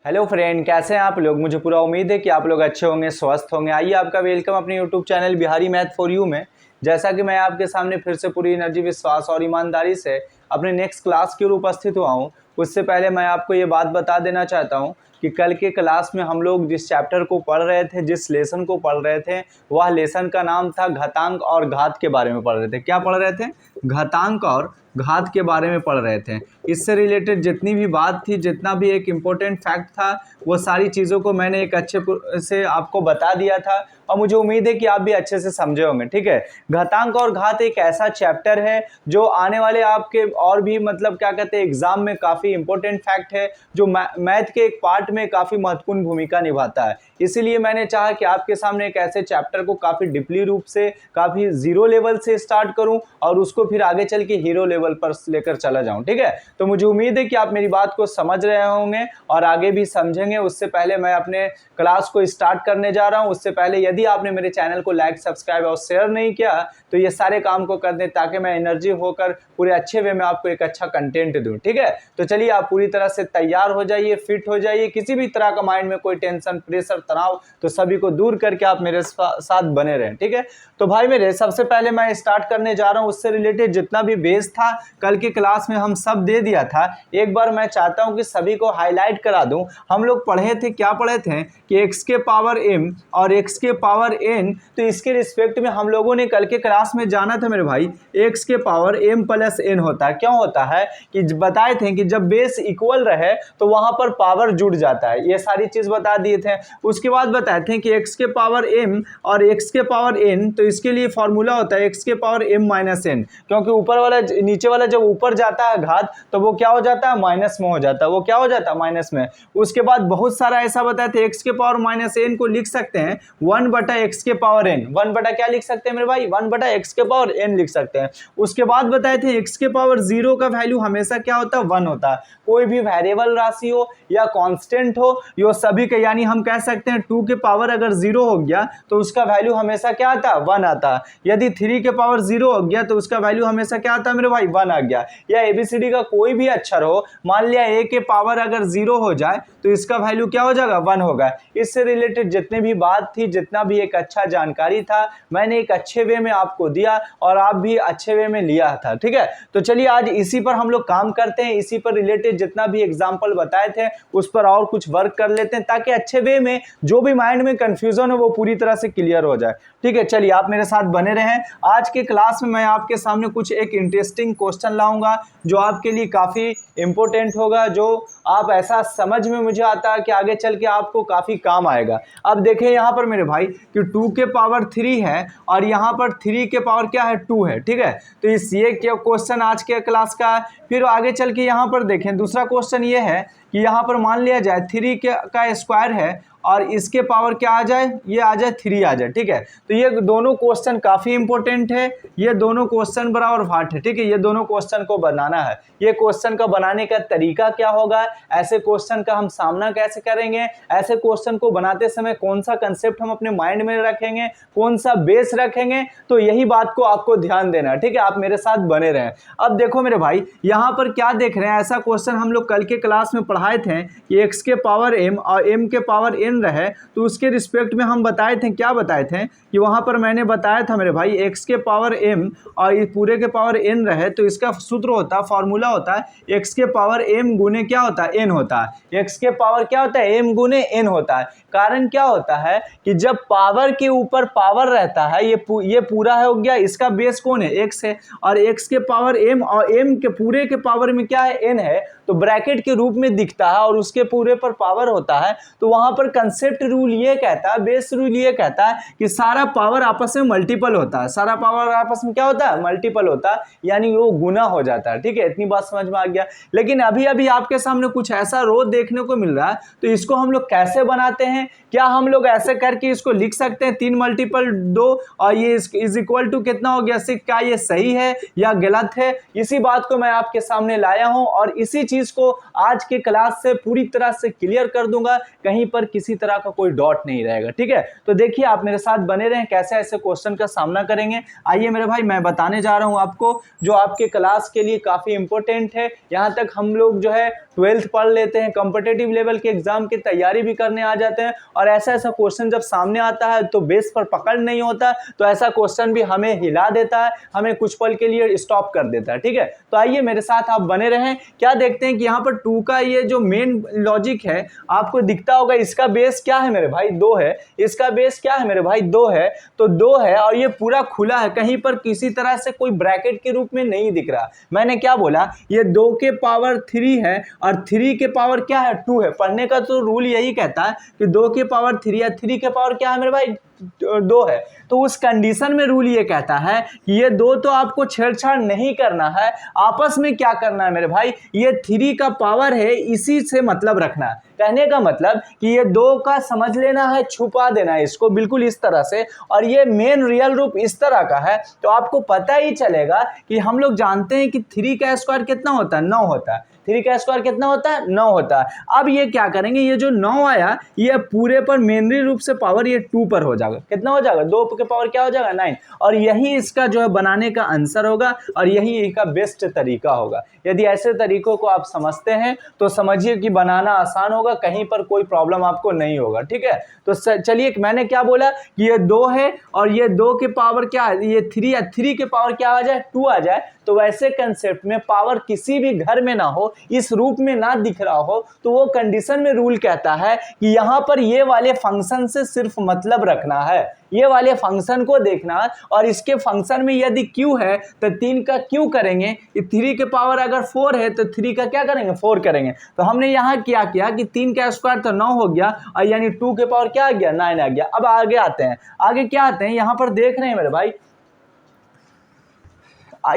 Hello friend, कैसे हैं आप लोग। मुझे पूरा उम्मीद है कि आप लोग अच्छे होंगे, स्वस्थ होंगे। आइए आपका वेलकम अपने YouTube channel Bihari math for you में। जैसा कि मैं आपके सामने फिर से पूरी एनर्जी, विश्वास और ईमानदारी से अपने नेक्स्ट क्लास की ओर उपस्थित हुआ हूँ। उससे पहले मैं आपको ये बात बता देना चाहता हूँ कि कल के क्लास में हम लोग जिस चैप्टर को पढ़ रहे थे, जिस लेसन को पढ़ रहे थे, वह लेसन का नाम था घातांक और घात के बारे में पढ़ रहे थे। क्या पढ़ रहे थे? घातांक और घात के बारे में पढ़ रहे थे। इससे रिलेटेड जितनी भी बात थी, जितना भी एक इम्पोर्टेंट फैक्ट था, वो सारी चीज़ों को मैंने एक अच्छे से आपको बता दिया था और मुझे उम्मीद है कि आप भी अच्छे से समझे होंगे। ठीक है, घातांक और घात एक ऐसा चैप्टर है जो आने वाले आपके और भी मतलब क्या कहते हैं एग्जाम में काफ़ी इंपॉर्टेंट फैक्ट है, जो मैथ के एक पार्ट में काफ़ी महत्वपूर्ण भूमिका निभाता है। इसीलिए मैंने चाहा कि आपके सामने एक ऐसे चैप्टर को काफ़ी डीपली रूप से, काफ़ी जीरो लेवल से स्टार्ट करूं और उसको फिर आगे चल के हीरो लेवल पर लेकर चला जाऊं। ठीक है, तो मुझे उम्मीद है कि आप मेरी बात को समझ रहे होंगे और आगे भी समझेंगे। उससे पहले मैं अपने क्लास को स्टार्ट करने जा रहा हूं, उससे पहले यदि आपने मेरे चैनल को लाइक, सब्सक्राइब और शेयर नहीं किया तो ये सारे काम को कर दें, ताकि मैं एनर्जी होकर पूरे अच्छे वे में आपको एक अच्छा कंटेंट दूं। ठीक है, तो चलिए आप पूरी तरह से तैयार हो जाइए, फिट हो जाइए। किसी भी तरह का माइंड में कोई टेंशन, प्रेशर, तनाव, तो सभी को दूर करके आप मेरे साथ बने रहें। ठीक है, तो भाई मेरे सबसे पहले मैं स्टार्ट करने जा रहा हूं, उससे रिलेटेड जितना भी बेस था कल की क्लास में हम सब दे दिया था। एक बार मैं चाहता हूं कि सभी को हाईलाइट करा दूं। हम लोग पढ़े थे, क्या पढ़े थे कि x के पावर m और x के पावर n, तो इसके रिस्पेक्ट में हम लोगों ने कल के क्लास में जाना था मेरे भाई, x के पावर m प्लस n होता है। क्यों होता है कि बताए थे कि जब बेस इक्वल रहे तो वहां पर पावर जुड़ जाता है। ये सारी चीज बता दिए थे। उसके बाद बताए थे कि x के पावर m और x के पावर n, तो इसके लिए फॉर्मूला होता है x के पावर m माइनस n, क्योंकि ऊपर वाला नीचे वाला जब ऊपर जाता है घात तो वो क्या हो जाता है, माइनस में हो जाता है। वो क्या हो जाता है, माइनस में। उसके बाद बहुत सारा ऐसा बताए थे, x के पावर माइनस n को लिख सकते हैं 1 बटा x के पावर n। 1 बटा क्या लिख सकते हैं मेरे भाई, 1 बटा x के पावर n लिख सकते हैं। उसके बाद बताए थे x के पावर 0 का वैल्यू हमेशा क्या होता है, 1 होता है। कोई भी वेरिएबल राशि हो या कांस्टेंट हो, यो सभी के, यानी हम कह सकते हैं 2 के पावर अगर 0 हो गया तो उसका वैल्यू हमेशा क्या आता है, 1 आता है। यदि 3 के पावर 0 हो गया तो उसका वैल्यू हमेशा क्या आता है मेरे भाई, 1 आ गया। या एबीसीडी का कोई भी अक्षर हो, मान लिया a के पावर अगर 0 हो जाए तो इसका वैल्यू क्या हो जाएगा, 1 होगा। इससे रिलेटेड जितने भी बात थी, जितना भी एक अच्छा जानकारी था, मैंने एक अच्छे वे में आपको दिया और आप भी अच्छे वे में लिया था। ठीक है, तो चलिए आज इसी पर हम लोग काम करते हैं। इसी पर रिलेटेड जितना भी एग्जाम्पल बताए थे उस पर और कुछ वर्क कर लेते हैं, ताकि अच्छे वे में जो भी माइंड में कंफ्यूजन हो वो पूरी तरह से क्लियर हो जाए। ठीक है, चलिए आप मेरे साथ बने रहें। आज के क्लास में मैं आपके सामने कुछ एक इंटरेस्टिंग क्वेश्चन लाऊंगा जो आपके लिए काफी इंपॉर्टेंट होगा, जो आप ऐसा समझ में मुझे आता है कि आगे चल के आपको काफी काम आएगा। अब देखें यहाँ पर मेरे भाई कि 2 के पावर 3 है और यहाँ पर 3 के पावर क्या है, 2 है। ठीक है, तो इस ये क्या क्वेश्चन आज के क्लास का है। फिर आगे चल के यहाँ पर देखें, दूसरा क्वेश्चन ये है कि यहाँ पर मान लिया जाए 3 का स्क्वायर है और इसके पावर क्या आ जाए, ये आ जाए 3 आ जाए। ठीक है, तो ये दोनों क्वेश्चन काफी इंपॉर्टेंट है। ये दोनों क्वेश्चन बराबर भाट है। ठीक है, ये दोनों क्वेश्चन को बनाना है। ये क्वेश्चन का बनाने का तरीका क्या होगा, ऐसे क्वेश्चन का हम सामना कैसे करेंगे, ऐसे क्वेश्चन को बनाते समय कौन सा कंसेप्ट हम अपने माइंड में रखेंगे, कौन सा बेस रखेंगे, तो यही बात को आपको ध्यान देना है। ठीक है, आप मेरे साथ बने रहें। अब देखो मेरे भाई, यहाँ पर क्या देख रहे हैं, ऐसा क्वेश्चन हम लोग कल के क्लास में पढ़ाए थे कि x के पावर m और m के पावर n रहे, तो उसके रिस्पेक्ट में हम बताए थे, क्या बताए थे कि वहां पर मैंने बताया था मेरे भाई x के पावर m और ये पूरे के पावर n रहे, तो इसका सूत्र होता है, फॉर्मूला होता है x के पावर m गुने क्या होता है, n होता है। x के पावर क्या होता है, m गुने n होता है। कारण क्या होता है कि जब पावर के ऊपर पावर रहता है, ये पूरा हो गया, इसका बेस कौन है, x है, और x के पावर m और m के पूरे के पावर में क्या है, n है, तो ब्रैकेट के रूप में दिखता है और उसके पूरे पर पावर होता है। तो वहां पर कंसेप्ट रूल ये कहता है, बेस रूल ये कहता है कि सारा पावर आपस में मल्टीपल होता है। सारा पावर आपस में क्या होता है, मल्टीपल होता है, यानी वो गुना हो जाता है। ठीक है, इतनी बात समझ में आ गया। लेकिन अभी अभी आपके सामने कुछ ऐसा रो देखने को मिल रहा है, तो इसको हम लोग कैसे बनाते हैं, क्या हम लोग ऐसे करके इसको लिख सकते हैं 3 मल्टीपल 2 और ये इज इक्वल टू कितना हो गया 6, क्या ये सही है या गलत है? इसी बात को मैं आपके सामने लाया हूं और इसी चीज चीज़ को आज के क्लास से पूरी तरह से क्लियर कर दूंगा, कहीं पर किसी तरह का कोई डॉट नहीं रहेगा। ठीक है, तो देखिए आप मेरे साथ बने रहें, कैसे ऐसे क्वेश्चन का सामना करेंगे। आइए मेरे भाई, मैं बताने जा रहा हूं आपको जो आपके क्लास के लिए काफ़ी इंपॉर्टेंट है। यहां तक हम लोग जो है 12th पढ़ लेते हैं, कॉम्पिटिटिव लेवल के एग्जाम की तैयारी भी करने आ जाते हैं, और ऐसा ऐसा क्वेश्चन जब सामने आता है तो बेस पर पकड़ नहीं होता, तो ऐसा क्वेश्चन भी हमें हिला देता है, हमें कुछ पल के लिए स्टॉप कर देता है। ठीक है, तो आइए मेरे साथ आप बने रहें। क्या देखते हैं कि यहाँ पर 2 का ये जो मेन लॉजिक है आपको दिखता होगा, इसका बेस क्या है मेरे भाई, 2 है। इसका बेस क्या है मेरे भाई, 2 है। तो 2 है और ये पूरा खुला है, कहीं पर किसी तरह से कोई ब्रैकेट के रूप में नहीं दिख रहा। मैंने क्या बोला, ये 2 के पावर 3 है और 3 के पावर क्या है, 2 है। पढ़ने का तो रूल यही कहता है कि 2 के पावर 3 या 3 के पावर क्या है मेरे भाई, 2 है। तो उस कंडीशन में रूल ये कहता है कि ये 2 तो आपको छेड़छाड़ नहीं करना है, आपस में क्या करना है मेरे भाई, ये 3 का पावर है, इसी से मतलब रखना है। कहने का मतलब कि ये 2 का समझ लेना है, छुपा देना है इसको बिल्कुल इस तरह से, और ये मेन रियल रूप इस तरह का है। तो आपको पता ही चलेगा कि हम लोग जानते हैं कि 3 का स्क्वायर कितना होता है, 9 होता है। 3 का स्क्वायर कितना होता है, 9 होता है। अब ये क्या करेंगे, ये जो 9 आया ये पूरे पर मेनली रूप से पावर ये 2 पर हो जाएगा। कितना हो जाएगा, 2 के पावर क्या हो जाएगा, 9। और यही इसका जो है बनाने का आंसर होगा, और यही इसका बेस्ट तरीका होगा। यदि ऐसे तरीकों को आप समझते हैं तो समझिए कि बनाना आसान होगा, कहीं पर कोई प्रॉब्लम आपको नहीं होगा। ठीक है, तो चलिए, मैंने क्या बोला कि ये 2 है और ये 2 के पावर क्या है, ये 3 है, 3 के पावर क्या आ जाए, 2 आ जाए। तो वैसे कंसेप्ट में पावर किसी भी घर में ना हो, इस रूप में ना दिख रहा हो, तो वो कंडीशन में रूल कहता है कि यहां पर ये वाले फंक्शन से सिर्फ मतलब रखना है, ये वाले फंक्शन को देखना, और इसके फंक्शन में यदि q है तो 3 का q करेंगे, 3 के पावर अगर 4 है तो 3 का क्या करेंगे, 4 करेंगे। तो हमने यहाँ क्या किया कि 3 का स्क्वायर तो 9 हो गया, और यानी 2 के पावर क्या आ गया, 9 आ गया। अब आगे आते हैं, आगे क्या आते हैं, यहाँ पर देख रहे हैं मेरे भाई,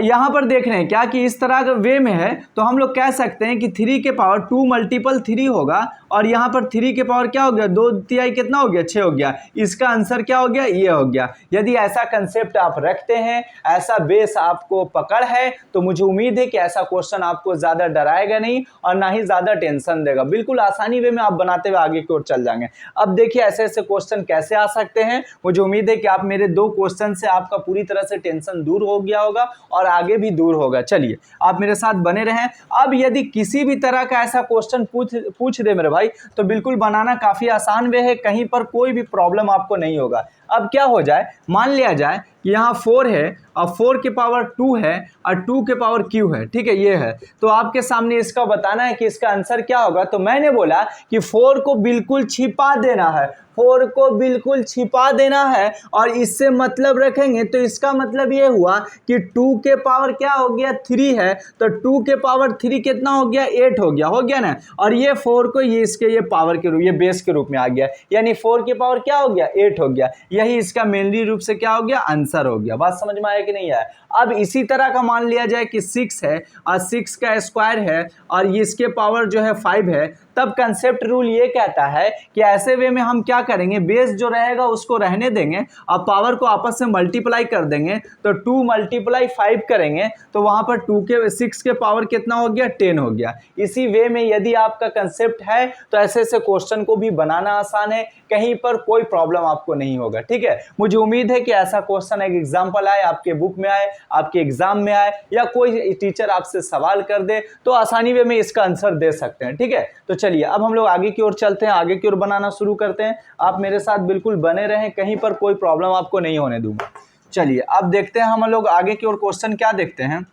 यहां पर देख रहे हैं क्या कि इस तरह का वे में है, तो हम लोग कह सकते हैं कि 3 के पावर 2 मल्टीपल 3 होगा, और यहां पर 3 के पावर क्या हो गया, 2 तिहाई कितना हो गया, 6 हो गया। इसका आंसर क्या हो गया, ये हो गया। यदि ऐसा कंसेप्ट आप रखते हैं, ऐसा बेस आपको पकड़ है, तो मुझे उम्मीद है कि ऐसा क्वेश्चन आपको ज्यादा डराएगा नहीं और ना ही ज्यादा टेंशन देगा, बिल्कुल आसानी वे में आप बनाते हुए आगे की ओर चल जाएंगे। अब देखिए ऐसे ऐसे क्वेश्चन कैसे आ सकते हैं, मुझे उम्मीद है कि आप मेरे 2 क्वेश्चन से आपका पूरी तरह से टेंशन दूर हो गया होगा और आगे भी दूर होगा। चलिए आप मेरे साथ बने रहें। अब यदि किसी भी तरह का ऐसा क्वेश्चन पूछ दे मेरे भाई, तो बिल्कुल बनाना काफी आसान वे है, कहीं पर कोई भी प्रॉब्लम आपको नहीं होगा। अब क्या हो जाए, मान लिया जाए कि यहाँ 4 है और 4 के पावर 2 है और 2 के पावर q है। ठीक है, ये है, तो आपके सामने इसका बताना है कि इसका आंसर क्या होगा। तो मैंने बोला कि 4 को बिल्कुल छिपा देना है, 4 को बिल्कुल छिपा देना है, और इससे मतलब रखेंगे तो इसका मतलब ये हुआ कि 2 के पावर क्या हो गया, 3 है, तो 2 के पावर 3 कितना हो गया, 8 हो गया ना। और ये 4 को ये इसके ये पावर के रूप, ये बेस के रूप में आ गया, यानी 4 के पावर क्या हो गया, 8 हो गया। यही इसका मेनली रूप से क्या हो गया, आंसर हो गया। बात समझ में आया कि नहीं आया। अब इसी तरह का मान लिया जाए कि 6 है और 6 का स्क्वायर है और ये इसके पावर जो है 5 है, तब कंसेप्ट रूल ये कहता है कि ऐसे वे में हम क्या करेंगे, बेस जो रहेगा उसको रहने देंगे और पावर को आपस में मल्टीप्लाई कर देंगे। तो 2 मल्टीप्लाई 5 करेंगे तो वहां पर 6 के पावर कितना हो गया, 10 हो गया। इसी वे में यदि आपका कंसेप्ट है तो ऐसे ऐसे क्वेश्चन को भी बनाना आसान है, कहीं पर कोई प्रॉब्लम आपको नहीं होगा। ठीक है, मुझे उम्मीद है कि ऐसा क्वेश्चन एक एग्जाम्पल आए, आपके बुक में आए, आपके एग्जाम में आए, या कोई टीचर आपसे सवाल कर दे तो आसानी वे में इसका आंसर दे सकते हैं। ठीक है, तो चलिए अब हम लोग आगे की ओर चलते हैं, आगे की ओर बनाना शुरू करते हैं। आप मेरे साथ बिल्कुल बने रहें, कहीं पर कोई प्रॉब्लम आपको नहीं होने दूंगा। चलिए अब देखते हैं हम लोग आगे की ओर क्वेश्चन क्या देखते हैं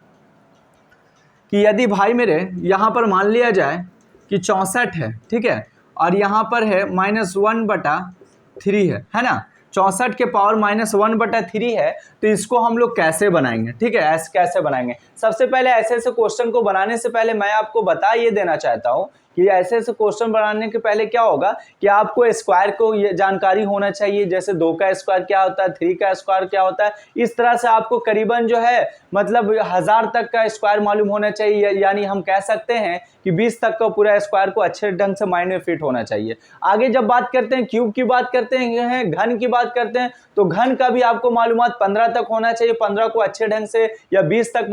कि यदि भाई मेरे यहाँ पर मान लिया जाए कि 64 है, ठीक है, और यहाँ पर है -1/3 है ना। 64 के पावर -1/3 है, तो इसको हम लोग कैसे बनाएंगे। ठीक है, ऐसे कैसे बनाएंगे। सबसे पहले ऐसे ऐसे क्वेश्चन को बनाने से पहले मैं आपको बता ये देना चाहता हूँ कि ऐसे ऐसे क्वेश्चन बनाने के पहले क्या होगा कि आपको स्क्वायर को ये जानकारी होना चाहिए, जैसे 2 का स्क्वायर क्या होता है, 3 का स्क्वायर क्या होता है। इस तरह से आपको करीबन जो है मतलब 1000 तक का स्क्वायर मालूम होना चाहिए, यानी हम कह सकते हैं कि 20 तक का पूरा स्क्वायर को अच्छे ढंग से माइंड में फिट होना चाहिए। आगे जब बात करते हैं क्यूब की बात करते हैं, घन की बात करते हैं, तो घन का भी आपको मालूमात 15 तक होना चाहिए। 15 को अच्छे ढंग से या 20 तक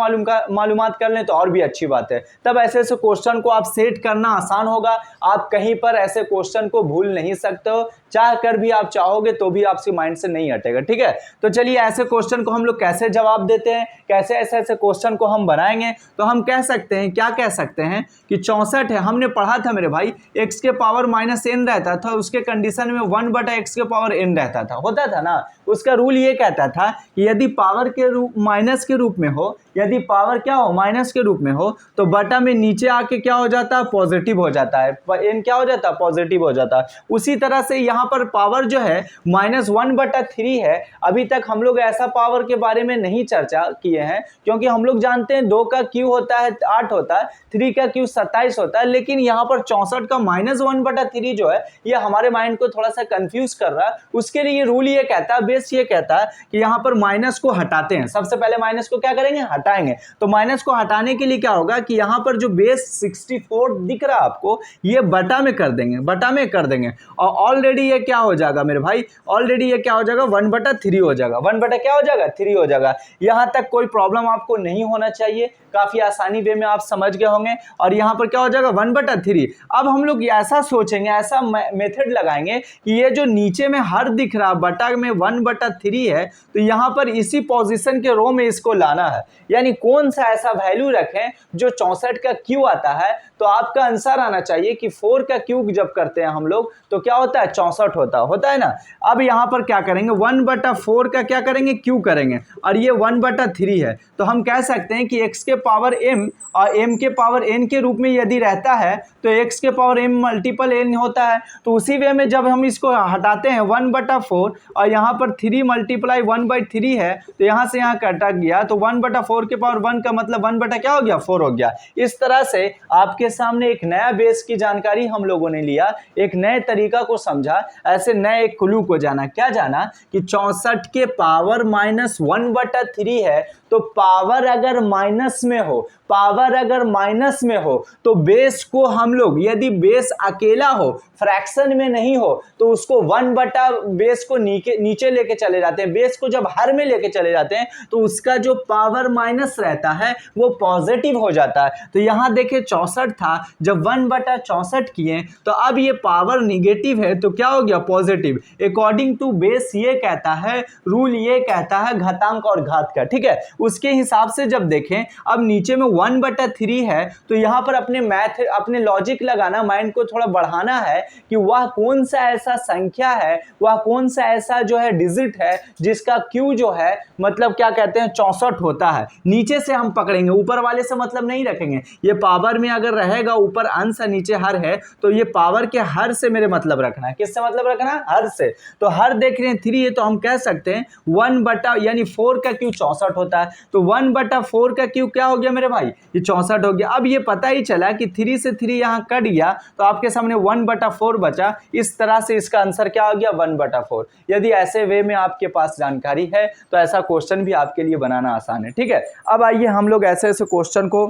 मालूमात कर लें तो और भी अच्छी बात है। तब ऐसे ऐसे क्वेश्चन को आप सेट करना आसान होगा। आप कहीं पर ऐसे क्वेश्चन को भूल नहीं सकते हो, चाह कर भी आप चाहोगे तो भी आपसे माइंड से नहीं हटेगा। ठीक है, तो चलिए ऐसे क्वेश्चन को हम लोग कैसे जवाब देते हैं, कैसे ऐसे ऐसे क्वेश्चन को हम बनाएंगे। तो हम कह सकते हैं, क्या कह सकते हैं कि 64 है, हमने पढ़ा था मेरे भाई x के पावर -n रहता था, उसके कंडीशन में 1/x के पावर n रहता था, होता था ना। उसका रूल ये कहता था कि यदि पावर के रूप माइनस के रूप में हो, यदि पावर क्या हो माइनस के रूप में हो, तो बटा में नीचे आके क्या हो जाता है, पॉजिटिव हो जाता है, n क्या हो जाता है, पॉजिटिव हो जाता है। उसी तरह से यहाँ पर पावर जो है -1/3 है। अभी तक हम लोग ऐसा पावर के बारे में नहीं चर्चा किए हैं, क्योंकि हम लोग जानते हैं 2 का क्यू होता है 8 होता है, 3 का क्यू 27 होता है, लेकिन यहाँ पर 64 का -1/3 जो है ये हमारे माइंड को थोड़ा सा कंफ्यूज कर रहा है। उसके लिए रूल ये कहता है, बेस ये कहता है कि यहाँ पर माइनस को हटाते हैं। सबसे पहले माइनस को क्या करेंगे, हटाएंगे। तो माइनस को हटाने के लिए क्या होगा कि यहाँ पर जो बेस 64 दिख रहा है आपको, ये बटा में कर देंगे, बटा में कर देंगे, और ऑलरेडी ये क्या हो जाएगा मेरे भाई, ऑलरेडी ये क्या हो जाएगा, 1/3 हो जाएगा। 1 क्या हो जाएगा, 3 हो जाएगा। यहाँ तक कोई प्रॉब्लम आपको नहीं होना चाहिए, काफी आसानी वे में आप समझ गए होंगे। और यहाँ पर क्या हो जाएगा, 1/3। अब हम लोग ऐसा सोचेंगे, ऐसा मेथड लगाएंगे कि ये जो नीचे में हर दिख रहा बटा में 1/3 है, तो यहाँ पर इसी पोजीशन के रो में इसको लाना है। यानी कौन सा ऐसा वैल्यू रखें जो 64 का क्यू आता है, तो आपका आंसर आना चाहिए कि 4 का क्यूब जब करते हैं हम लोग तो क्या होता है, 64 होता है ना। अब यहाँ पर क्या करेंगे, 1/4 का क्या करेंगे, क्यू करेंगे, और ये 1/3 है। तो हम कह सकते हैं कि x के पावर m और m के पावर n के रूप में यदि रहता है तो x के पावर m मल्टीपल n होता है। तो उसी वे में जब हम इसको हटाते हैं 1/4 और यहाँ पर 3 × 1/3 है, तो यहाँ से यहाँ कटा गया, तो 1/4 के पावर 1 का मतलब 1 क्या हो गया, 4 हो गया। इस तरह से आपके सामने एक नया बेस की जानकारी हम लोगों ने लिया, एक नए तरीका को समझा, ऐसे नए एक क्लू को जाना। क्या जाना कि 64 के पावर -1/3 है, तो पावर अगर माइनस में हो, पावर अगर माइनस में हो तो बेस को हम लोग, यदि बेस अकेला हो, फ्रैक्शन में नहीं हो, तो उसको 1/ बेस को नीचे लेके चले जाते हैं। बेस को जब हर में लेके चले जाते हैं तो उसका जो पावर माइनस रहता है वो पॉजिटिव हो जाता है। तो यहाँ देखिए 64 था, जब 1/64 किए तो अब ये पावर निगेटिव है, तो क्या हो गया, पॉजिटिव। अकॉर्डिंग टू बेस ये कहता है, रूल ये कहता है घातांक और घात का। ठीक है, उसके हिसाब से जब देखें, अब नीचे में 1/3 है, तो यहाँ पर अपने लॉजिक लगाना, माइंड को थोड़ा बढ़ाना है कि वह कौन सा ऐसा संख्या है, वह कौन सा ऐसा जो है डिजिट है जिसका क्यू जो है मतलब क्या कहते हैं 64 होता है। नीचे से हम पकड़ेंगे, ऊपर वाले से मतलब नहीं रखेंगे। ये पावर में अगर रहेगा ऊपर अंश नीचे हर है, तो ये पावर के हर से मेरे मतलब रखना है। किससे मतलब रखना है, हर से। तो हर देख रहे हैं 3 है, तो हम कह सकते हैं 1 यानी 4 का क्यू 64 होता है। तो 1/4 का क्यू क्या हो गया मेरे भाई, ये 64 हो गया। अब ये पता ही चला कि 3 से 3 यहाँ कट गया, तो आपके सामने 1/4 बचा। इस तरह से इसका आंसर क्या हो गया, 1/4। यदि ऐसे वे में आपके पास जानकारी है तो ऐसा क्वेश्चन भी आपके लिए बनाना आसान है। ठीक है, अब आइए हम लोग ऐसे ऐसे क्वेश्चन को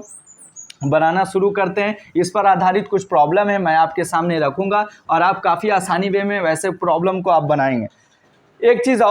बनाना शुरू करते हैं। इस पर आधारित कुछ प्रॉब्लम है, मैं आपके सामने रखूंगा और आप काफ़ी आसानी वे में वैसे प्रॉब्लम को आप बनाएंगे। एक चीज़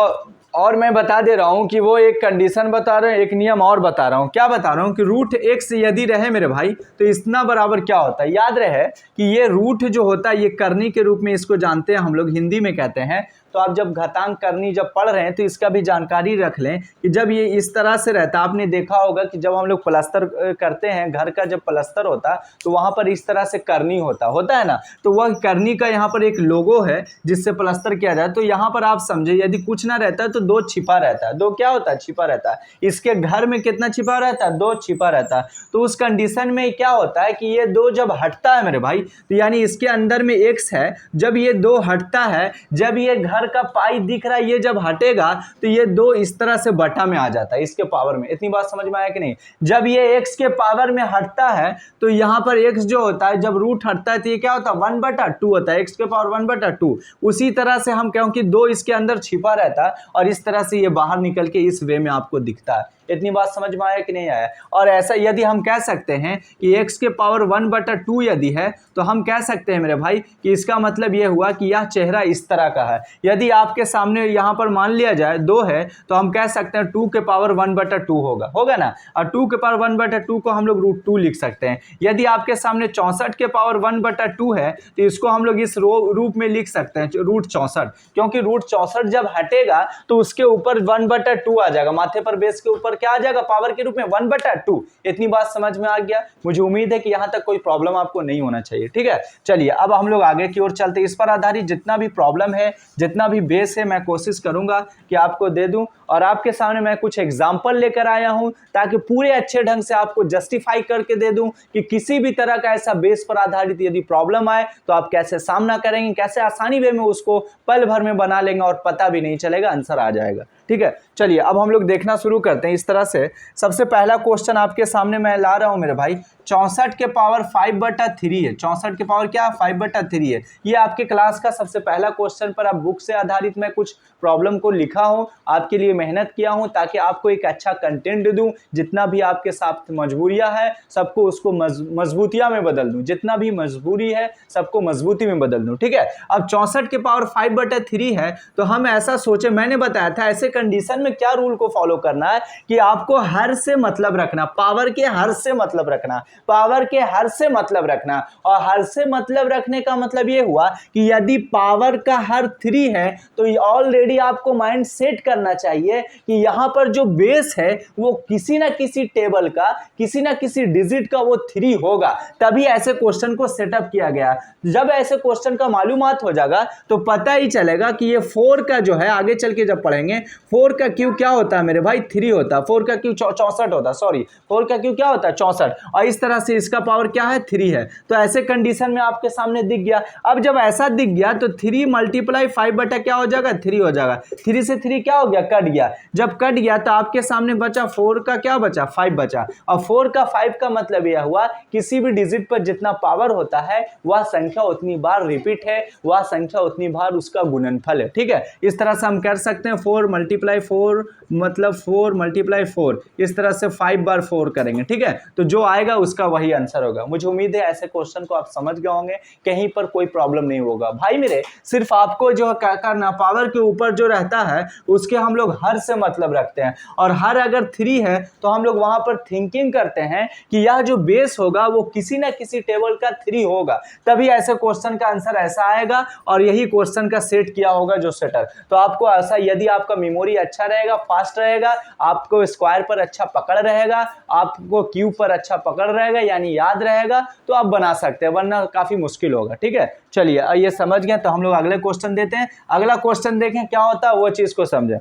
और मैं बता दे रहा हूं कि वो एक कंडीशन बता रहे हैं, एक नियम और बता रहा हूं। क्या बता रहा हूं कि √x यदि रहे मेरे भाई, तो इतना बराबर क्या होता है। याद रहे कि ये रूट जो होता है ये करनी के रूप में इसको जानते हैं हम लोग, हिंदी में कहते हैं। तो आप जब घातांक करनी जब पढ़ रहे हैं तो इसका भी जानकारी रख लें कि जब ये इस तरह से रहता है, आपने देखा होगा कि जब हम लोग प्लास्टर करते हैं, घर का जब प्लास्टर होता है तो वहाँ पर इस तरह से करनी होता है ना। तो वह करनी का यहाँ पर एक लोगो है जिससे प्लास्टर किया जाए। तो यहाँ पर आप समझे, यदि कुछ ना रहता है तो 2 छिपा रहता है। 2 क्या होता है, छिपा रहता है। इसके घर में कितना छिपा रहता है, 2 छिपा रहता है। तो उस कंडीशन में क्या होता है कि ये 2 जब हटता है मेरे भाई, तो यानी इसके अंदर में x है, जब ये 2 हटता है, जब ये घर का पाई दिख रहा है, ये जब हटेगा तो ये 2 इस तरह से बटा में आ जाता है इसके पावर में। इतनी बात समझ में आया कि नहीं? जब ये x के पावर में हटता है तो यहाँ पर x जो होता है जब रूट हटता है तो ये क्या होता है 1/2 होता है, x के पावर 1/2। उसी तरह से हम क्योंकि 2 इसके अंदर छिपा रहता है और इस तरह से ये बाहर निकल के इस वे में आपको दिखता है। इतनी बात समझ में आया कि नहीं आया? और ऐसा यदि हम कह सकते हैं कि x के पावर 1/2 यदि है तो हम कह सकते हैं मेरे भाई कि इसका मतलब ये हुआ कि यह चेहरा इस तरह का है। यदि आपके सामने यहाँ पर मान लिया जाए 2 है तो हम कह सकते हैं 2 के पावर 1/2 होगा ना, और 2 के पावर 1/2 को हम लोग √2 लिख सकते हैं। यदि आपके सामने 64 के पावर 1/2 है तो इसको हम लोग इस रूप में लिख सकते हैं √64, क्योंकि √64 जब हटेगा तो उसके ऊपर 1/2 आ जाएगा, माथे पर बेस के ऊपर क्या आ जाएगा पावर के रूप में 1/2। इतनी बात समझ में आ गया? मुझे उम्मीद है कि यहां तक कोई प्रॉब्लम आपको नहीं होना चाहिए। ठीक है, चलिए अब हम लोग आगे की ओर चलते हैं। इस पर आधारित जितना भी प्रॉब्लम है, जितना भी बेस है, मैं कोशिश करूंगा कि आपको दे दूं, और आपके सामने मैं कुछ एग्जाम्पल लेकर आया हूं ताकि पूरे अच्छे ढंग से आपको जस्टिफाई करके दे दूं कि किसी भी तरह का ऐसा बेस पर आधारित यदि प्रॉब्लम आए तो आप कैसे सामना करेंगे, कैसे आसानी वे में उसको पल भर में बना लेंगे और पता भी नहीं चलेगा, आंसर आ जाएगा। ठीक है, चलिए अब हम लोग देखना शुरू करते हैं। इस तरह से सबसे पहला क्वेश्चन आपके सामने मैं ला रहा हूं मेरे भाई, 64 के पावर 5/3 है। 64 के पावर क्या 5/3 है। ये आपके क्लास का सबसे पहला क्वेश्चन पर अब बुक से आधारित मैं कुछ प्रॉब्लम को लिखा हूं, आपके लिए मेहनत किया हूं ताकि आपको एक अच्छा कंटेंट दूं। जितना भी आपके साथ मजबूरियां है सबको उसको मजबूतियां में बदल दूं, जितना भी मजबूरी है सबको मजबूती में बदल दूं। ठीक है, अब 64 के पावर 5/3 है तो हम ऐसा सोचे, मैंने बताया था ऐसे कंडीशन में क्या रूल को फॉलो करना है कि आपको हर से मतलब रखना, पावर के हर से मतलब रखना, पावर के हर से मतलब रखना। और हर से मतलब रखने का मतलब यह हुआ कि यदि पावर का हर 3 है तो ऑलरेडी आपको माइंड सेट करना चाहिए कि यहां पर जो बेस है वो किसी ना किसी टेबल का, किसी ना किसी डिजिट का वो 3 होगा, तभी ऐसे क्वेश्चन को सेटअप किया गया। जब ऐसे क्वेश्चन का मालूमात हो जाएगा तो पता ही चलेगा कि ये 4 का जो है, आगे चल के जब पढ़ेंगे 4 का क्यू क्या होता है मेरे भाई 3 होता है, 4 का क्यू 64 होता है, सॉरी 4 का क्यू क्या होता है 64, और इस तरह से इसका पावर क्या है 3 है। तो ऐसे कंडीशन में आपके सामने दिख गया। अब जब ऐसा दिख गया तो 3 मल्टीप्लाई 5 बटा क्या हो जाएगा 3 हो जाएगा। 3 से 3 क्या हो गया कट गया। जब कट गया तो आपके सामने बचा 4 का क्या बचा 5 बचा, और 4 का 5 का मतलब यह हुआ किसी भी डिजिट पर जितना पावर होता है वह संख्या उतनी बार रिपीट है, वह संख्या उतनी बार उसका गुणनफल है। ठीक है, इस तरह से हम कर सकते हैं 4 मल्टीप्लाई 4 मतलब 4 मल्टीप्लाई 4, इस तरह से 5 बार 4 करेंगे। ठीक है, तो जो आएगा उसका वही आंसर होगा। मुझे उम्मीद है ऐसे क्वेश्चन को आप समझ गए होंगे, कहीं पर कोई प्रॉब्लम नहीं होगा। भाई मेरे सिर्फ आपको जो क्या करना, पावर के ऊपर जो रहता है उसके हम लोग हर से मतलब रखते हैं, और हर अगर 3 है तो हम लोग वहां पर थिंकिंग करते हैं कि यह जो बेस होगा वो किसी ना किसी टेबल का 3 होगा, तभी ऐसे क्वेश्चन का आंसर ऐसा आएगा, और यही क्वेश्चन का सेट किया होगा जो सेटर। तो आपको ऐसा, यदि आपका मेमोरी अच्छा रहेगा, फास्ट रहेगा, आपको स्क्वायर पर अच्छा पकड़ रहेगा, आपको क्यूब पर अच्छा पकड़ रहेगा यानी याद रहेगा, तो आप बना सकते हैं, वरना काफी मुश्किल होगा। ठीक है, चलिए ये समझ गए तो हम लोग अगले क्वेश्चन देते हैं। अगला क्वेश्चन देखें क्या होता है वो चीज को समझें।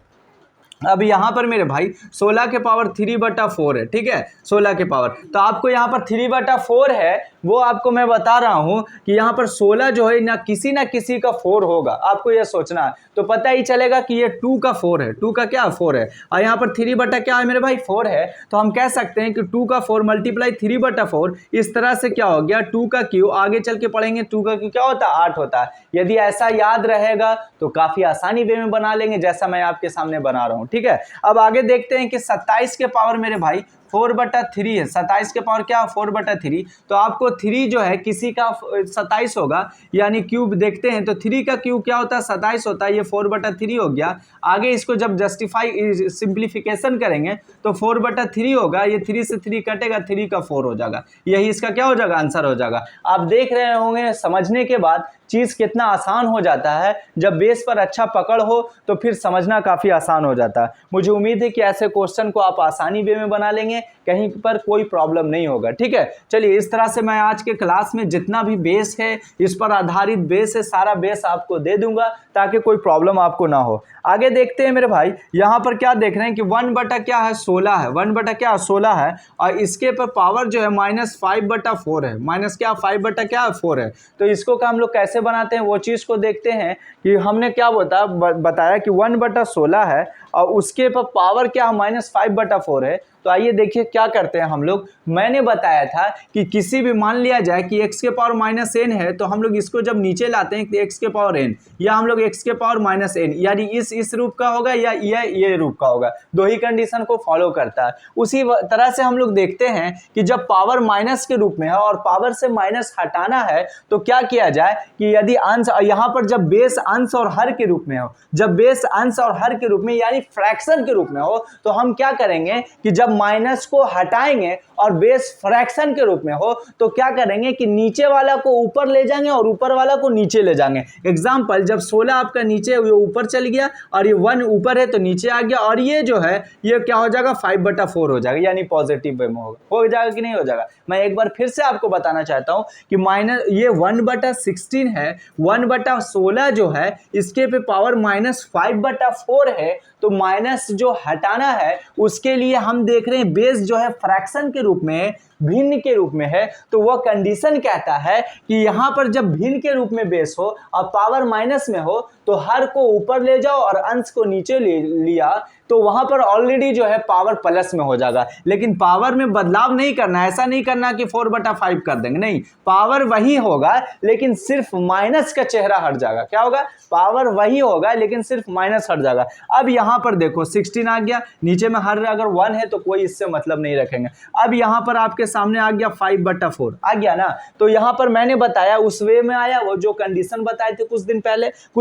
अब यहाँ पर मेरे भाई 16 के पावर 3/4 है। ठीक है, 16 के पावर, तो आपको यहाँ पर 3/4 है, वो आपको मैं बता रहा हूँ कि यहाँ पर 16 जो है ना किसी का 4 होगा, आपको ये सोचना है। तो पता ही चलेगा कि ये 2 का 4 है, 2 का क्या 4 है, और यहाँ पर 3 बटा क्या है मेरे भाई 4 है। तो हम कह सकते हैं कि 2 का 4 मल्टीप्लाई 3/4, इस तरह से क्या हो गया 2 का क्यू, आगे चल के पढ़ेंगे 2 का क्यू क्या होता है 8 होता है। यदि ऐसा याद रहेगा तो काफी आसानी वे में बना लेंगे, जैसा मैं आपके सामने बना रहा हूँ। ठीक है, अब आगे देखते हैं कि 27 के पावर मेरे भाई 4/3 है। 27 के पावर क्या 4/3, तो आपको 3 जो है किसी का 27 होगा, यानी क्यूब देखते हैं तो 3 का क्यूब क्या होता है 27 होता है, ये 4/3 हो गया। आगे इसको जब जस्टिफाई सिंप्लीफिकेशन करेंगे तो 4/3 होगा, ये 3 से 3 कटेगा, 3 का 4 हो जाएगा, यही इसका क्या हो जाएगा आंसर हो जाएगा। आप देख रहे होंगे समझने के बाद चीज कितना आसान हो जाता है, जब बेस पर अच्छा पकड़ हो तो फिर समझना काफी आसान हो जाता है। मुझे उम्मीद है कि ऐसे क्वेश्चन को आप आसानी वे में बना लेंगे, कहीं पर कोई प्रॉब्लम नहीं होगा। ठीक है, चलिए इस तरह से मैं आज के क्लास में जितना भी बेस है, इस पर आधारित बेस है, सारा बेस आपको दे दूंगा ताकि कोई प्रॉब्लम आपको ना हो। आगे देखते हैं मेरे भाई, यहाँ पर क्या देख रहे हैं कि 1 बटा क्या है 16 है, 1 बटा क्या 16 है, और इसके पर पावर जो है -5/4 है, माइनस क्या 5 बटा क्या 4 है। तो इसको हम लोग कैसे कैसे बनाते हैं वो चीज़ को देखते हैं कि हमने क्या बताया कि 1/16 है और उसके पर पावर क्या -5/4 है। तो आइए देखिए क्या करते हैं हम लोग। मैंने बताया था कि किसी भी मान लिया जाए कि x के पावर -n है तो हम लोग इसको जब नीचे लाते हैं कि x के पावर n या हम लोग x के पावर -n यानी इस रूप का होगा या ये रूप का होगा, दो ही कंडीशन को फॉलो करता है। उसी तरह से हम लोग देखते हैं कि जब पावर माइनस के रूप में है और पावर से माइनस हटाना है तो क्या किया जाए कि यदि अंश यहाँ पर जब बेस अंश और हर के रूप में हो, जब बेस अंश और हर के रूप में यानी फ्रैक्शन के रूप में हो तो हम क्या करेंगे कि जब माइनस को हटाएंगे और बेस फ्रैक्शन के रूप में हो तो क्या करेंगे कि नीचे वाला को ऊपर ले जाएंगे और ऊपर वाला को नीचे ले जाएंगे। एग्जांपल, जब 16 आपका नीचे ये ऊपर चल गया और ये 1 ऊपर है तो नीचे आ गया और ये जो है ये क्या हो जाएगा 5/4 हो जाएगा, यानी पॉजिटिव वे में हो जाएगा कि नहीं हो जाएगा। मैं एक बार फिर से आपको बताना चाहता हूं कि माइनस ये 1/16 है, 1/16 जो है इसके पे पावर -5/4 है तो माइनस जो हटाना है उसके लिए हम देख रहे हैं बेस जो है फ्रैक्शन के रूप में भिन्न के रूप में है तो वह कंडीशन कहता है कि यहां पर जब भिन्न के रूप में बेस हो और पावर माइनस में हो तो हर को ऊपर ले जाओ और अंश को नीचे ले लिया तो वहां पर ऑलरेडी जो है पावर प्लस में हो जाएगा। लेकिन पावर में बदलाव नहीं करना, ऐसा नहीं करना कि 4/5 कर देंगे, नहीं, पावर वही होगा लेकिन सिर्फ माइनस का चेहरा हट जाएगा। क्या होगा? पावर वही होगा लेकिन सिर्फ माइनस हट जाएगा। अब यहां पर देखो 16 आ गया, नीचे में हर अगर 1 है तो कोई इससे मतलब नहीं रखेंगे। अब यहां पर आपके सामने आ गया 5/4 आ गया ना, तो यहां पर मैंने बताया उस वे में आया, वो जो कंडीशन बताए थे कुछ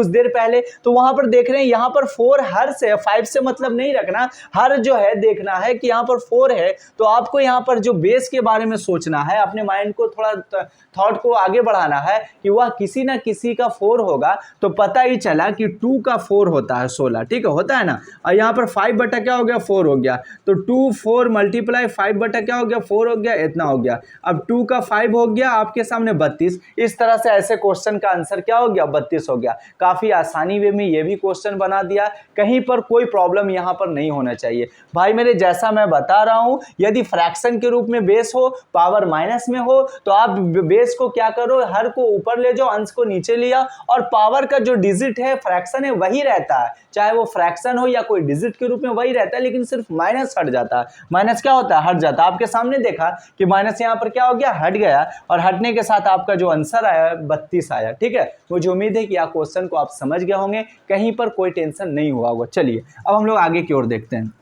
देर पहले, तो वहां पर देख रहे हैं यहां पर 4 हर से 5 से मतलब नहीं रखना, हर जो है देखना है कि यहां पर 4 है तो आपको यहां पर जो बेस के बारे में सोचना है, अपने माइंड को थोड़ा थॉट को आगे बढ़ाना है कि वह किसी ना किसी का 4 होगा। तो पता ही चला कि 2 का 4 होता है 16, ठीक है, होता है ना। और यहां पर 5 क्या हो गया 4 हो गया, तो 2 4 मल्टीप्लाई 5 क्या हो गया 4 हो गया, इतना हो गया। अब 2 का 5 हो गया आपके सामने 32। इस तरह से ऐसे क्वेश्चन का आंसर क्या हो गया 32 हो गया। काफी आसानी वे में ये भी क्वेश्चन बना दिया, कहीं पर कोई प्रॉब्लम यहां पर नहीं होना चाहिए भाई मेरे। जैसा मैं बता रहा हूं, यदि फ्रैक्शन के रूप में बेस हो, पावर माइनस में हो तो आप बेस को क्या करो, हर को ऊपर ले जाओ, अंश को नीचे लिया और पावर का जो डिजिट है फ्रैक्शन है वही रहता है, चाहे वो फ्रैक्शन हो या कोई डिजिट के रूप में वही रहता है, लेकिन सिर्फ माइनस हट जाता है। माइनस क्या होता है? हट जाता है। आपके सामने देखा कि माइनस यहां पर क्या हो गया, हट गया, और हटने के साथ आपका जो आंसर आया 32 आया। ठीक है, मुझे उम्मीद है कि आप क्वेश्चन को आप समझ गए होंगे, कहीं पर कोई टेंशन नहीं हुआ होगा। चलिए अब हम लोग आगे की ओर देखते हैं।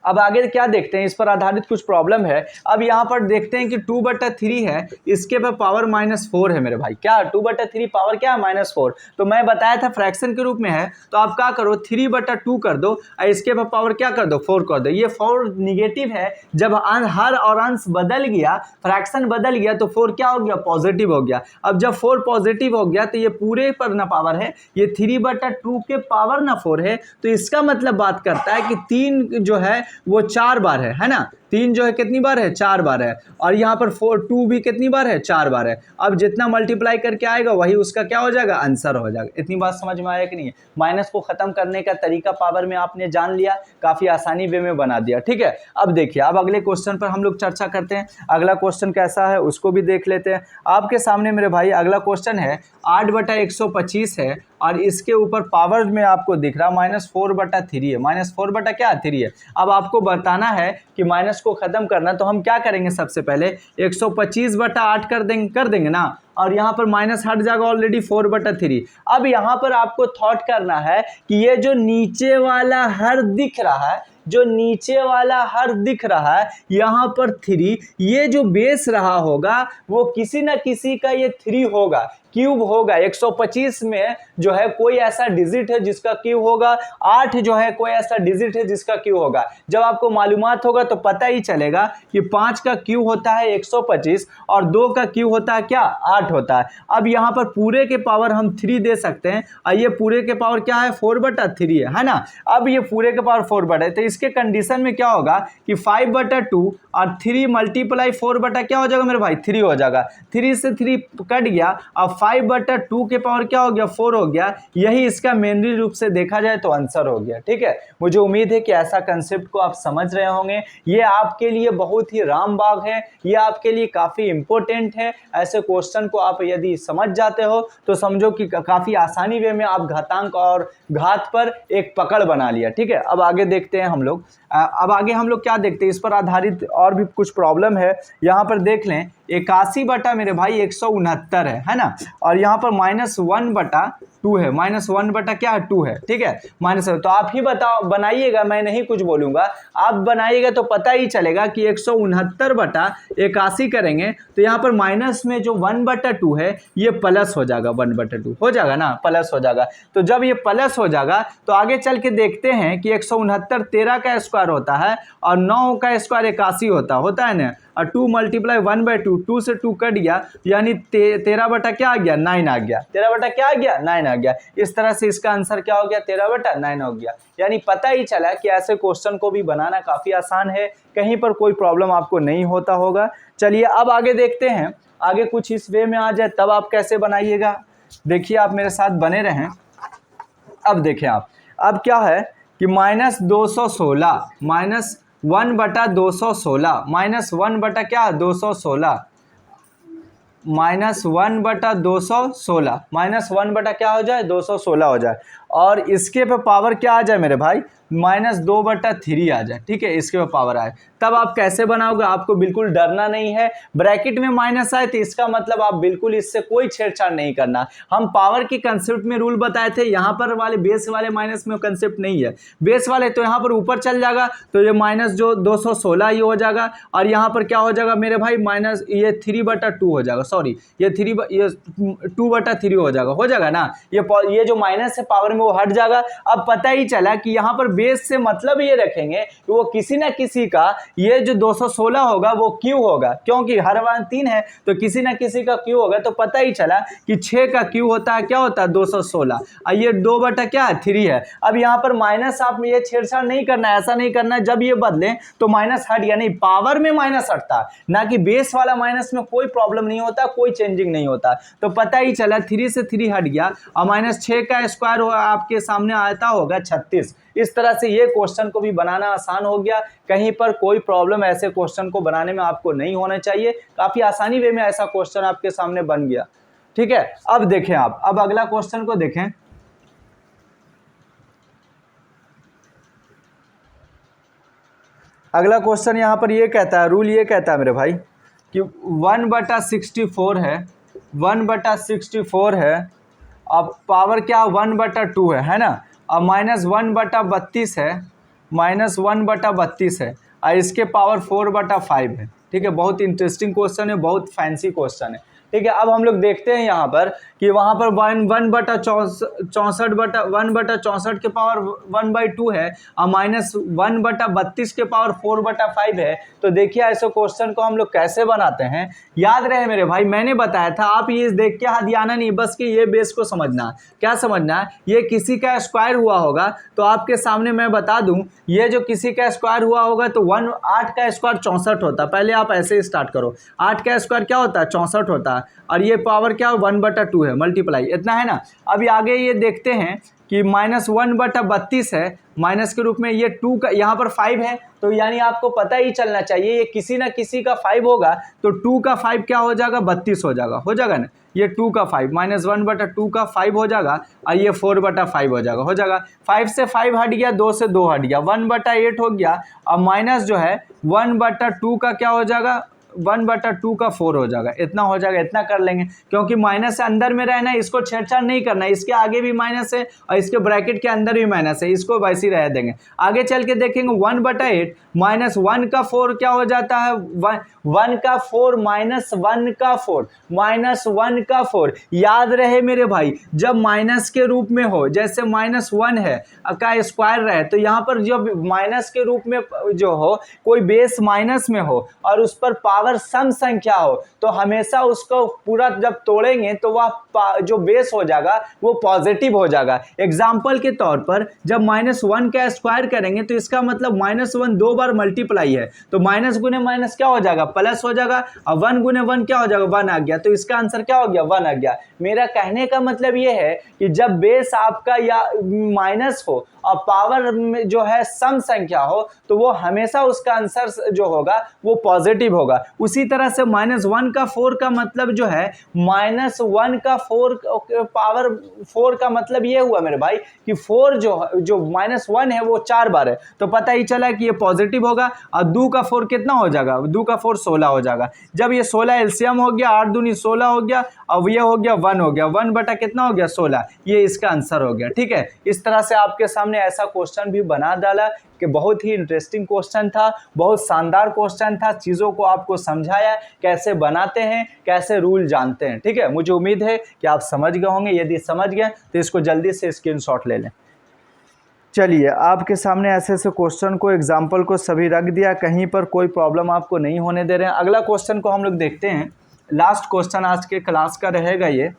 अब आगे क्या देखते हैं, इस पर आधारित कुछ प्रॉब्लम है। अब यहाँ पर देखते हैं कि 2/3 है, इसके पर पावर -4 है मेरे भाई। क्या 2/3 पावर क्या है -4? तो मैं बताया था फ्रैक्शन के रूप में है तो आप क्या करो 3/2 कर दो और इसके पर पावर क्या कर दो 4 कर दो। ये 4 निगेटिव है, जब हर और अंश बदल गया, फ्रैक्शन बदल गया तो 4 क्या हो गया पॉजिटिव हो गया। अब जब 4 पॉजिटिव हो गया तो ये पूरे पर ना पावर है, ये 3/2 के पावर ना 4 है, तो इसका मतलब बात करता है कि 3 जो है वो 4 बार है ना। 3 जो है कितनी बार है 4 बार है, और यहाँ पर 2 भी कितनी बार है 4 बार है। अब जितना मल्टीप्लाई करके आएगा वही उसका क्या हो जाएगा आंसर हो जाएगा। इतनी बात समझ में आया कि नहीं? माइनस को खत्म करने का तरीका पावर में आपने जान लिया, काफी आसानी वे में बना दिया। ठीक है, अब देखिए अब अगले क्वेश्चन पर हम लोग चर्चा करते हैं। अगला क्वेश्चन कैसा है उसको भी देख लेते हैं। आपके सामने मेरे भाई अगला क्वेश्चन है 8/125 है और इसके ऊपर पावर में आपको दिख रहा -4/3 है। -4 क्या 3 है। अब आपको बताना है कि माइनस को खत्म करना, तो हम क्या करेंगे, सबसे पहले 125/8 कर देंगे ना, और यहाँ पर माइनस हट जाएगा ऑलरेडी 4/3। अब यहाँ पर आपको थॉट करना है कि ये जो नीचे वाला हर दिख रहा है, यहाँ पर 3, ये जो बेस रहा होगा वो किसी ना किसी का ये 3 होगा, क्यूब होगा। 125 में जो है कोई ऐसा डिजिट है जिसका क्यूब होगा, 8 जो है कोई ऐसा डिजिट है जिसका क्यूब होगा। जब आपको मालूमात होगा तो पता ही चलेगा कि 5 का क्यूब होता है 125 और 2 का क्यूब होता है क्या 8 होता है। अब यहाँ पर पूरे के पावर हम 3 दे सकते हैं और ये पूरे के पावर क्या है 4/3 है ना। अब ये पूरे के पावर 4/, तो इसके कंडीशन में क्या होगा कि 5/2 और 3 मल्टीप्लाई 4 बटा क्या हो जाएगा मेरे भाई 3 हो जाएगा। 3 से 3 कट गया। अब 5/2 के पावर क्या हो गया 4 हो गया। यही इसका मेनली रूप से देखा जाए तो आंसर हो गया। ठीक है, मुझे उम्मीद है कि ऐसा कंसेप्ट को आप समझ रहे होंगे। ये आपके लिए बहुत ही रामबाग है, ये आपके लिए काफ़ी इंपॉर्टेंट है। ऐसे क्वेश्चन को आप यदि समझ जाते हो तो समझो कि काफ़ी आसानी वे में आप घातांक और घात पर एक पकड़ बना लिया। ठीक है, अब आगे देखते हैं हम लोग। अब आगे हम लोग क्या देखते हैं, इस पर आधारित और भी कुछ प्रॉब्लम है। यहाँ पर देख लें 81 बटा मेरे भाई 169 है ना, और यहाँ पर -1/2 है। -1 बटा क्या है 2 है। ठीक है, माइनस, तो आप ही बताओ, बनाइएगा, मैं नहीं कुछ बोलूँगा, आप बनाइएगा तो पता ही चलेगा कि 169/81 करेंगे तो यहाँ पर माइनस में जो 1/2 है ये प्लस हो जाएगा, 1/2 हो जाएगा ना, प्लस हो जाएगा। तो जब ये प्लस हो जाएगा तो आगे चल के देखते हैं कि 169 13 का स्क्वायर होता है और 9 का स्क्वायर 81 होता है ना, और 2 मल्टीप्लाई 1/2, 2 से 2 कट गया, यानी 13 बटा क्या आ गया 9 आ गया। 13 बटा क्या आ गया 9 आ गया। इस तरह से इसका आंसर क्या हो गया 13/9 हो गया। यानी पता ही चला कि ऐसे क्वेश्चन को भी बनाना काफ़ी आसान है, कहीं पर कोई प्रॉब्लम आपको नहीं होता होगा। चलिए अब आगे देखते हैं, आगे कुछ इस वे में आ जाए तब आप कैसे बनाइएगा। देखिए आप मेरे साथ बने रहें। अब देखें आप, अब क्या है कि -216 -1/216 -1 बटा क्या 216 -1/216 -1 बटा क्या हो जाए 216 हो जाए, और इसके पे पावर क्या आ जाए मेरे भाई -2/3 आ जाए। ठीक है, इसके पे पावर आए, तब आप कैसे बनाओगे, आपको बिल्कुल डरना नहीं है। ब्रैकेट में माइनस आए तो इसका मतलब आप बिल्कुल इससे कोई छेड़छाड़ नहीं करना। हम पावर के कंसेप्ट में रूल बताए थे, यहाँ पर वाले बेस वाले माइनस में कंसेप्ट नहीं है। बेस वाले तो यहाँ पर ऊपर चल जाएगा तो ये माइनस जो 216 ये हो जाएगा, और यहाँ पर क्या हो जाएगा मेरे भाई माइनस ये 3/2 हो जाएगा, सॉरी ये 2/3 हो जाएगा ना। ये जो माइनस है पावर में वो हट जाएगा। अब पता ही चला कि यहाँ पर बेस से मतलब ये रखेंगे कि वो किसी ना किसी का ये जो 216 होगा वो क्यू होगा, क्योंकि हर बार 3 है तो किसी ना किसी का क्यू होगा। तो पता ही चला कि 6 का क्यू होता है क्या होता है 216, और ये 2 बटा क्या है 3 है। अब यहाँ पर माइनस आप ये छेड़छाड़ नहीं करना है, ऐसा नहीं करना है, जब ये बदले तो माइनस हट गया, नहीं पावर में माइनस हटता है, ना कि बेस वाला माइनस में कोई प्रॉब्लम नहीं होता, कोई चेंजिंग नहीं होता। तो पता ही चला 3 से 3 हट गया, और -6 का स्क्वायर आपके सामने आता होगा 36। इस तरह से ये क्वेश्चन को भी बनाना आसान हो गया, कहीं पर कोई प्रॉब्लम ऐसे क्वेश्चन को बनाने में आपको नहीं होना चाहिए। काफ़ी आसानी वे में ऐसा क्वेश्चन आपके सामने बन गया। ठीक है, अब देखें आप, अब अगला क्वेश्चन को देखें। अगला क्वेश्चन यहाँ पर ये कहता है, रूल ये कहता है मेरे भाई कि 1/64 है, 1/64 है, अब पावर क्या 1/2 है ना, अब -1/32 है, -1/32 है, और इसके पावर 4/5 है। ठीक है, बहुत इंटरेस्टिंग क्वेश्चन है, बहुत फैंसी क्वेश्चन है। ठीक है, अब हम लोग देखते हैं यहाँ पर कि वहाँ पर 1/64 के पावर 1/2 है, और -1/32 के पावर 4/5 है। तो देखिए ऐसे क्वेश्चन को हम लोग कैसे बनाते हैं। याद रहे मेरे भाई, मैंने बताया था, आप ये देख के हाथ आना नहीं, बस कि ये बेस को समझना। क्या समझना है, ये किसी का स्क्वायर हुआ होगा तो आपके सामने मैं बता दूं, ये जो किसी का स्क्वायर हुआ होगा तो 8 का स्क्वायर 64 होता। पहले आप ऐसे ही स्टार्ट करो, 8 का स्क्वायर क्या होता है 64 होता है, और ये पावर क्या 1/2 है, मल्टीप्लाई इतना है ना। अभी आगे ये देखते हैं कि -1/32 है, माइनस के रूप में ये 2 का यहाँ पर 5 है, तो यानी आपको पता ही चलना चाहिए ये किसी ना किसी का 5 होगा, तो 2 का 5 क्या हो जाएगा 32 हो जाएगा ना। ये 2 का 5 -1/2 का 5 हो जाएगा, और ये 4/5 हो जाएगा। 5 से 5 हट गया, 2 से 2 हट गया, 1/8 हो गया, और माइनस जो है 1/2 का क्या हो जाएगा 1/2 का 4 हो जाएगा। इतना हो जाएगा, इतना कर लेंगे, क्योंकि माइनस से अंदर में रहना है, इसको छेड़छाड़ नहीं करना है। इसके आगे भी माइनस है और इसके ब्रैकेट के अंदर भी माइनस है, इसको वैसे ही रह देंगे। आगे चल के देखेंगे 1/8 -1 का 4 क्या हो जाता है 1 का 4 -1 का 4 -1 का 4। याद रहे मेरे भाई, जब माइनस के रूप में हो, जैसे -1 है का स्क्वायर रहे, तो यहाँ पर जब माइनस के रूप में जो हो, कोई बेस माइनस में हो और उस पर पावर पावर सम संख्या हो तो हमेशा उसको पूरा जब तोड़ेंगे तो वह जो बेस हो जाएगा वो पॉजिटिव हो जाएगा। एग्जाम्पल के तौर पर जब -1 का स्क्वायर करेंगे तो इसका मतलब -1 दो बार मल्टीप्लाई है, तो माइनस गुने माइनस क्या हो जाएगा, प्लस हो जाएगा, और 1 गुने 1 क्या हो जाएगा, 1 आ गया, तो इसका आंसर क्या हो गया, 1 आ गया। मेरा कहने का मतलब ये है कि जब बेस आपका या माइनस हो और पावर में जो है सम संख्या हो तो वो हमेशा उसका आंसर जो होगा वो पॉजिटिव होगा। उसी तरह से -1 का 4 का मतलब जो है -1 का 4 पावर 4 का मतलब ये हुआ मेरे भाई कि 4 जो -1 है वो 4 बार है, तो पता ही चला कि ये पॉजिटिव होगा। और 2 का 4 कितना हो जाएगा, 2 का 4 16 हो जाएगा। जब ये 16 एलसीएम हो गया, 8 दूनी 16 हो गया, अब ये हो गया 1 हो गया, 1 बटा कितना हो गया 16, ये इसका आंसर हो गया। ठीक है, इस तरह से आपके सामने ऐसा क्वेश्चन भी बना डाला कि बहुत ही इंटरेस्टिंग क्वेश्चन था, बहुत शानदार क्वेश्चन था, चीज़ों को आपको समझाया कैसे बनाते हैं, कैसे रूल जानते हैं। ठीक है, मुझे उम्मीद है कि आप समझ गए होंगे। यदि समझ गए तो इसको जल्दी से स्क्रीनशॉट ले लें। चलिए, आपके सामने ऐसे ऐसे क्वेश्चन को एग्जाम्पल को सभी रख दिया, कहीं पर कोई प्रॉब्लम आपको नहीं होने दे रहे हैं। अगला क्वेश्चन को हम लोग देखते हैं, लास्ट क्वेश्चन आज के क्लास का रहेगा ये।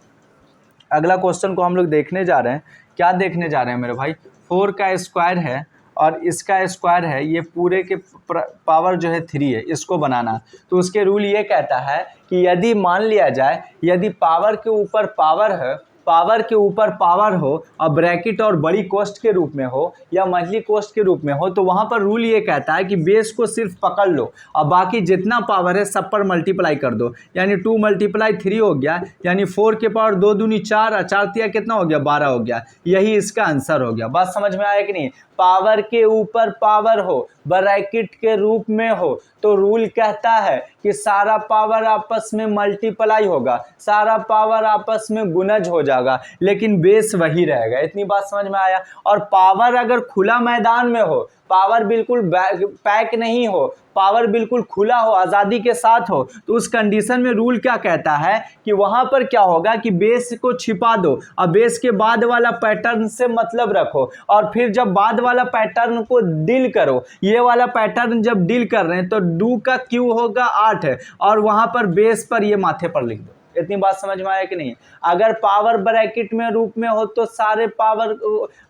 अगला क्वेश्चन को हम लोग देखने जा रहे हैं, क्या देखने जा रहे हैं मेरे भाई, 4 का स्क्वायर है और इसका स्क्वायर है, ये पूरे के पावर जो है 3 है, इसको बनाना। तो उसके रूल ये कहता है कि यदि मान लिया जाए यदि पावर के ऊपर पावर है, पावर के ऊपर पावर हो और ब्रैकेट और बड़ी कोष्ठ के रूप में हो या मझली कोष्ठ के रूप में हो, तो वहाँ पर रूल ये कहता है कि बेस को सिर्फ पकड़ लो और बाकी जितना पावर है सब पर मल्टीप्लाई कर दो। यानी 2 × 3 हो गया, यानी 4 के पावर 2 दूनी 4 और 4 तिया कितना हो गया 12 हो गया। यही इसका आंसर हो गया। बात समझ में आया कि नहीं। पावर के ऊपर पावर हो, ब्रैकेट के रूप में हो, तो रूल कहता है कि सारा पावर आपस में मल्टीप्लाई होगा, सारा पावर आपस में गुणज हो जाएगा, लेकिन बेस वही रहेगा। इतनी बात समझ में आया। और पावर अगर खुला मैदान में हो, पावर बिल्कुल पैक नहीं हो, पावर बिल्कुल खुला हो, आज़ादी के साथ हो, तो उस कंडीशन में रूल क्या कहता है कि वहाँ पर क्या होगा कि बेस को छिपा दो और बेस के बाद वाला पैटर्न से मतलब रखो, और फिर जब बाद वाला पैटर्न को डील करो, ये वाला पैटर्न जब डील कर रहे हैं तो 2 का क्यू होगा 8 है, और वहाँ पर बेस पर ये माथे पर लिख दो। इतनी बात समझ में आया कि नहीं। अगर पावर ब्रैकेट में रूप में हो तो सारे पावर,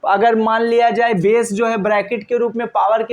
अगर मान लिया जाए बेस जो है ब्रैकेट के रूप में पावर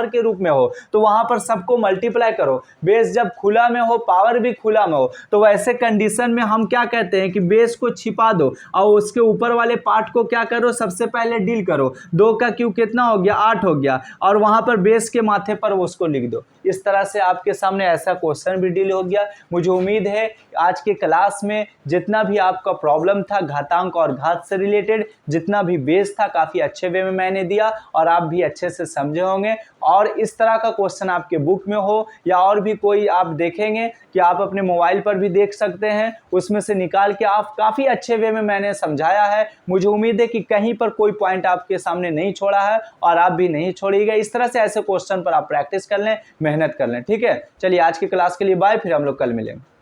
के रूप में हो तो वहां पर सबको मल्टीप्लाई करो। बेस जब खुला में हो, पावर भी खुला में हो, तो वैसे कंडीशन में हम क्या कहते हैं कि बेस को छिपा दो और उसके ऊपर वाले पार्ट को क्या करो, सबसे पहले डील करो। 2 का क्यू कितना हो गया 8 हो गया, और वहां पर बेस के माथे पर उसको लिख दो। इस तरह से आपके सामने ऐसा क्वेश्चन भी डील हो गया। मुझे उम्मीद है आज के क्लास में जितना भी आपका प्रॉब्लम था घातांक और घात से रिलेटेड, जितना भी बेस था, काफ़ी अच्छे वे में मैंने दिया और आप भी अच्छे से समझे होंगे। और इस तरह का क्वेश्चन आपके बुक में हो या और भी कोई आप देखेंगे कि आप अपने मोबाइल पर भी देख सकते हैं, उसमें से निकाल के आप काफ़ी अच्छे वे में मैंने समझाया है। मुझे उम्मीद है कि कहीं पर कोई पॉइंट आपके सामने नहीं छोड़ा है और आप भी नहीं छोड़िएगा। इस तरह से ऐसे क्वेश्चन पर आप प्रैक्टिस कर लें, मेहनत कर लें। ठीक है, चलिए आज की क्लास के लिए बाय, फिर हम लोग कल मिलेंगे।